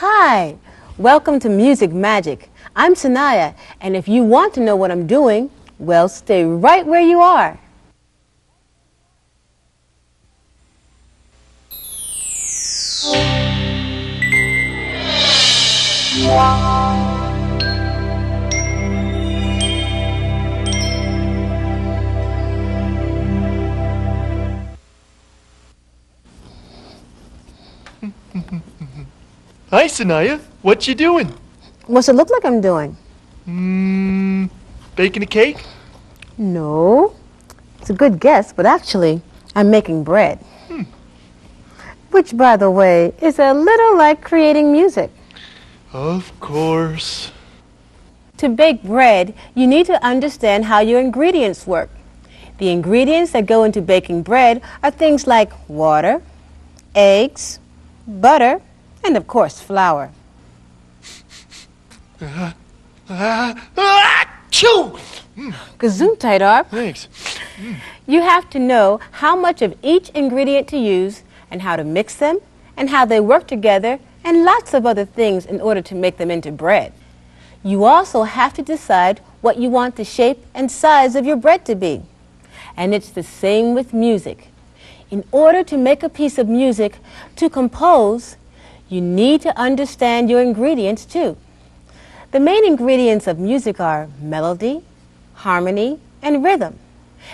Hi, welcome to Music Magic. I'm Sanaya, and if you want to know what I'm doing, well, stay right where you are. Hi, Sanaya. What you doing? What's it look like I'm doing? Baking a cake? No. It's a good guess, but actually, I'm making bread. Which, by the way, is a little like creating music. Of course. To bake bread, you need to understand how your ingredients work. The ingredients that go into baking bread are things like water, eggs, butter, and of course, flour. Achoo! Gesundheit, Arp. Thanks. You have to know how much of each ingredient to use and how to mix them and how they work together and lots of other things in order to make them into bread. You also have to decide what you want the shape and size of your bread to be. And it's the same with music. In order to make a piece of music, to compose, you need to understand your ingredients too. The main ingredients of music are melody, harmony, and rhythm.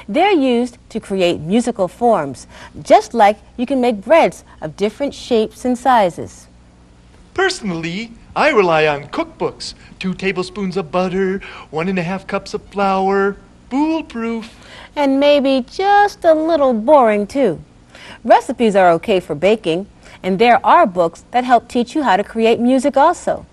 They're used to create musical forms, just like you can make breads of different shapes and sizes. Personally, I rely on cookbooks. 2 tablespoons of butter, 1.5 cups of flour. Foolproof. And maybe just a little boring too. Recipes are okay for baking, and there are books that help teach you how to create music also.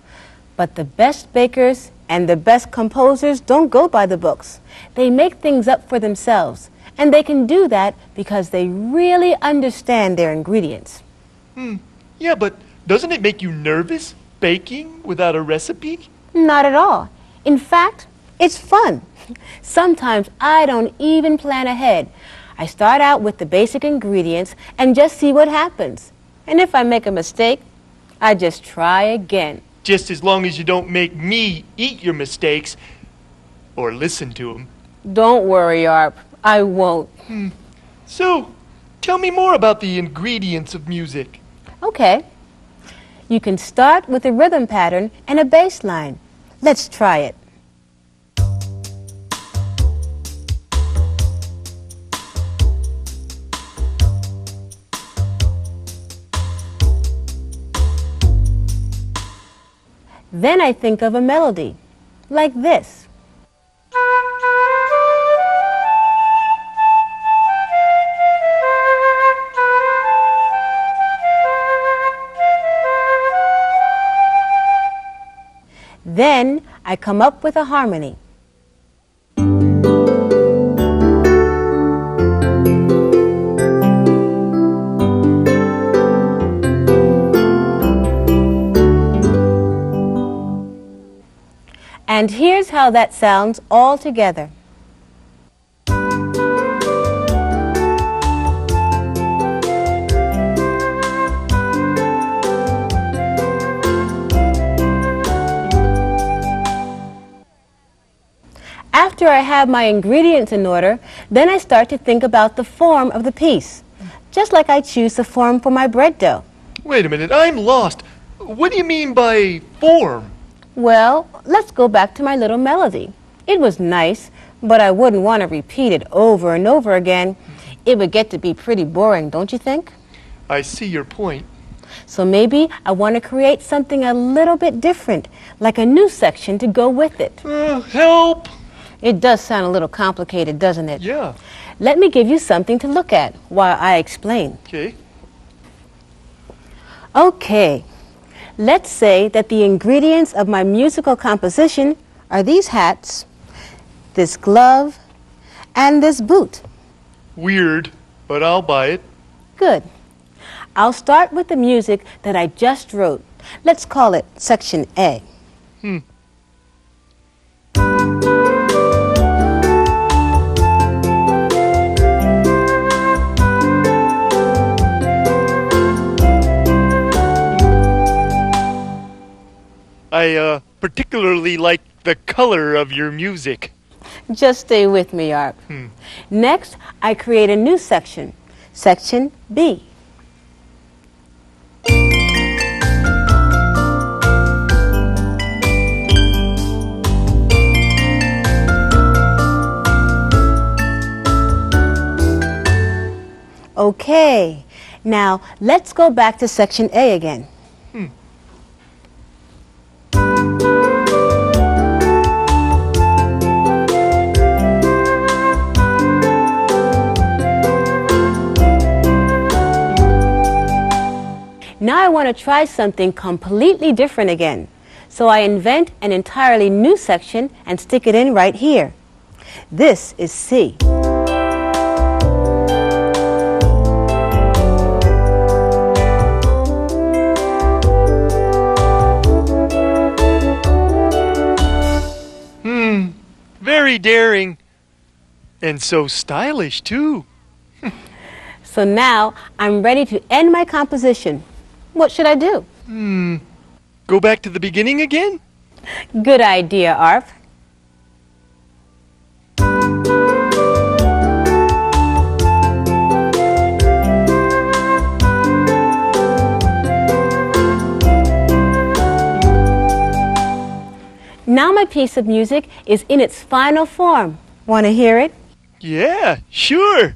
But the best bakers and the best composers don't go by the books. They make things up for themselves, and they can do that because they really understand their ingredients. Yeah, but doesn't it make you nervous, baking without a recipe? Not at all. In fact, it's fun. Sometimes I don't even plan ahead. I start out with the basic ingredients and just see what happens. And if I make a mistake, I just try again. Just as long as you don't make me eat your mistakes or listen to them. Don't worry, Arp. I won't. So, tell me more about the ingredients of music. Okay. You can start with a rhythm pattern and a bass line. Let's try it. Then I think of a melody, like this. Then I come up with a harmony. And here's how that sounds all together. After I have my ingredients in order, then I start to think about the form of the piece, just like I choose the form for my bread dough. Wait a minute, I'm lost. What do you mean by form? Well, let's go back to my little melody. It was nice, but I wouldn't want to repeat it over and over again. It would get to be pretty boring, don't you think? I see your point. So maybe I want to create something a little bit different, like a new section to go with it. Help! It does sound a little complicated, doesn't it? Yeah. Let me give you something to look at while I explain. Okay. Okay. Let's say that the ingredients of my musical composition are these hats, this glove, and this boot. Weird, but I'll buy it. Good. I'll start with the music that I just wrote. Let's call it Section A. I particularly like the color of your music. Just stay with me, Arp. Next, I create a new section, Section B. Okay, now let's go back to Section A again. Now I want to try something completely different again. So I invent an entirely new section and stick it in right here. This is C. Very daring. And so stylish, too. So now I'm ready to end my composition. What should I do? Go back to the beginning again? Good idea, Arp. Now my piece of music is in its final form. Want to hear it? Yeah, sure.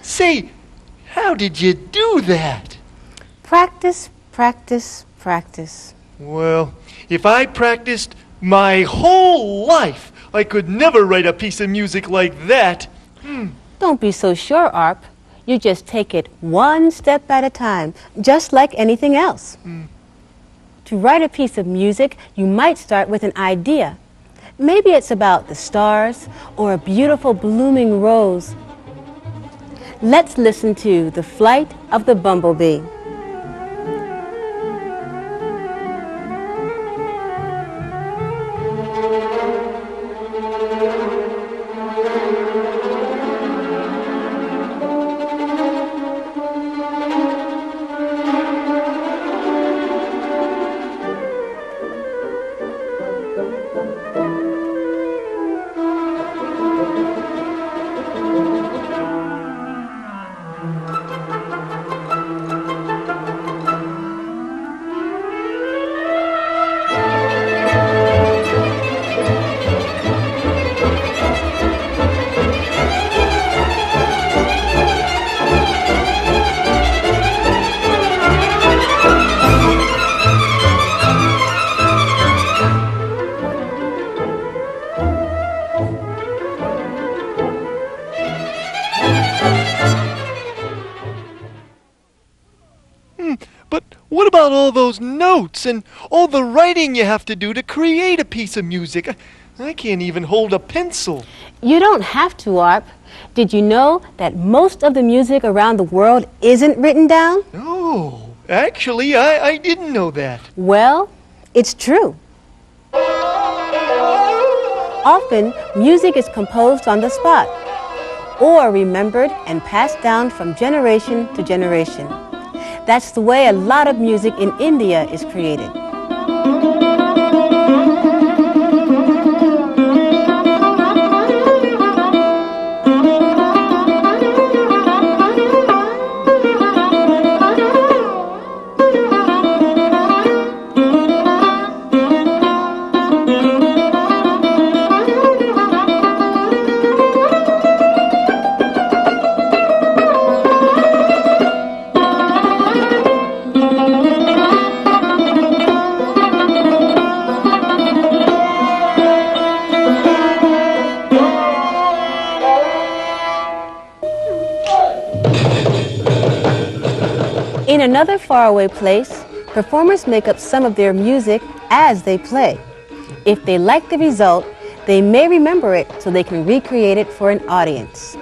Say, how did you do that? Practice, practice, practice. Well, if I practiced my whole life, I could never write a piece of music like that. Don't be so sure, Arp. You just take it one step at a time, just like anything else. To write a piece of music, you might start with an idea. Maybe it's about the stars or a beautiful blooming rose. Let's listen to The Flight of the Bumblebee. But what about all those notes and all the writing you have to do to create a piece of music? I can't even hold a pencil. You don't have to, Arp. Did you know that most of the music around the world isn't written down? No, actually, I didn't know that. Well, it's true. Often, music is composed on the spot, or remembered and passed down from generation to generation. That's the way a lot of music in India is created. another faraway place, performers make up some of their music as they play. If they like the result, they may remember it so they can recreate it for an audience.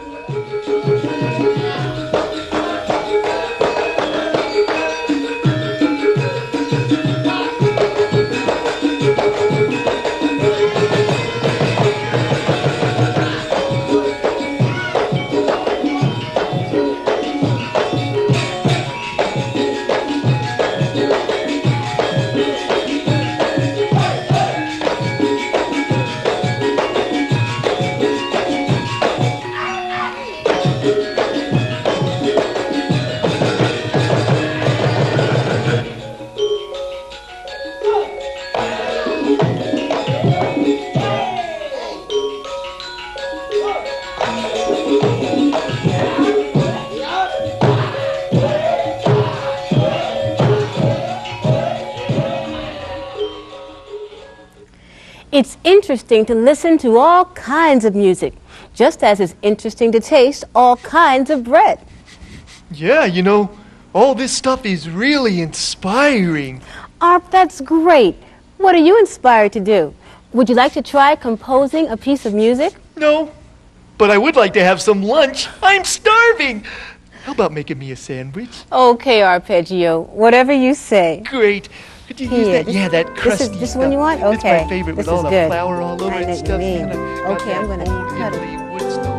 It's interesting to listen to all kinds of music, just as it's interesting to taste all kinds of bread. Yeah, you know, all this stuff is really inspiring. Arp, that's great. What are you inspired to do? Would you like to try composing a piece of music? No, but I would like to have some lunch. I'm starving. How about making me a sandwich? Okay, Arpeggio, whatever you say. Great. Could you use that? Yeah, that crusty This stuff. one you want? Okay. It's my favorite This with all is the good. flour all over I know it what and stuff. you mean. Got Okay, I'm that gonna old cut it. Italy wood stove.